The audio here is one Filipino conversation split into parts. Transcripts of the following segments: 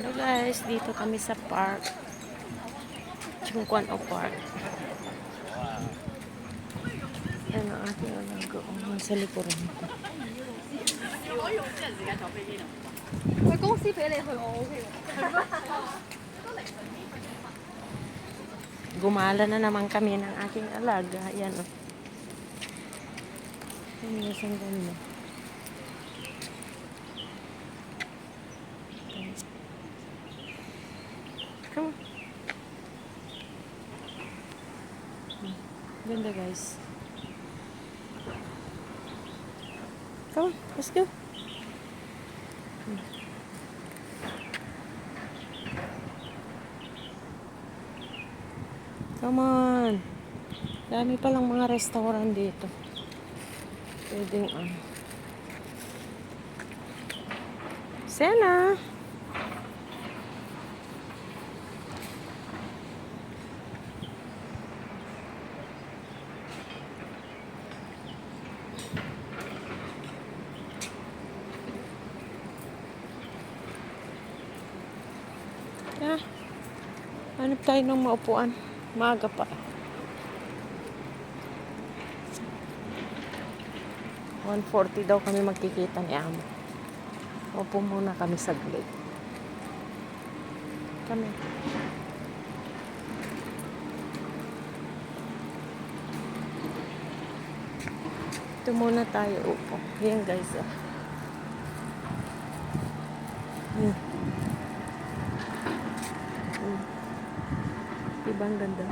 So guys, dito kami sa park. Chungkwan o Park. Yan ang ating alaga. Nasa likuran ko. 佢公司俾你去，我 OK 喎。Gumala na naman kami ng aking alaga. Ayan o. Ayan, isang ganda. Come on. Ganda guys. Come on, let's go. Come on. Dami palang mga restaurant dito. Pwedeng Sena. Hanap tayo ng maupuan. Maaga pa. 1:40 daw kami magkikita ni Amo. Upo muna kami saglit. Kami. Ito muna tayo upo. Yan guys. Diba ang ganda?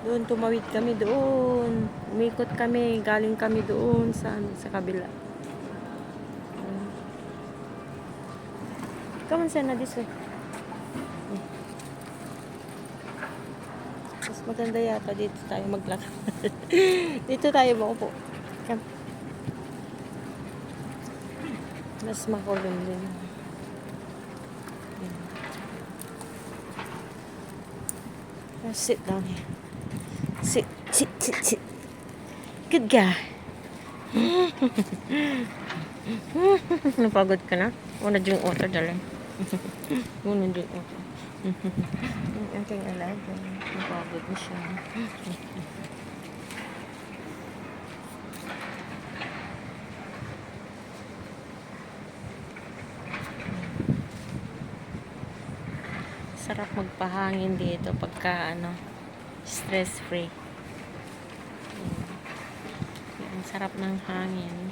Doon, tumawid kami doon. Umikot kami. Galing kami doon sa kabila. Come on, Sena, this way. Mas maganda yata dito tayo maglakad. Dito tayo maupo. Come. Mas makulong din. Sit down here. Sit. Good guy. Napagod ka na? Una drink water, darling. Una drink water. Ang aking alaga. Napagod na siya. Sarap magpahangin dito pagka stress free. Ang sarap ng hangin.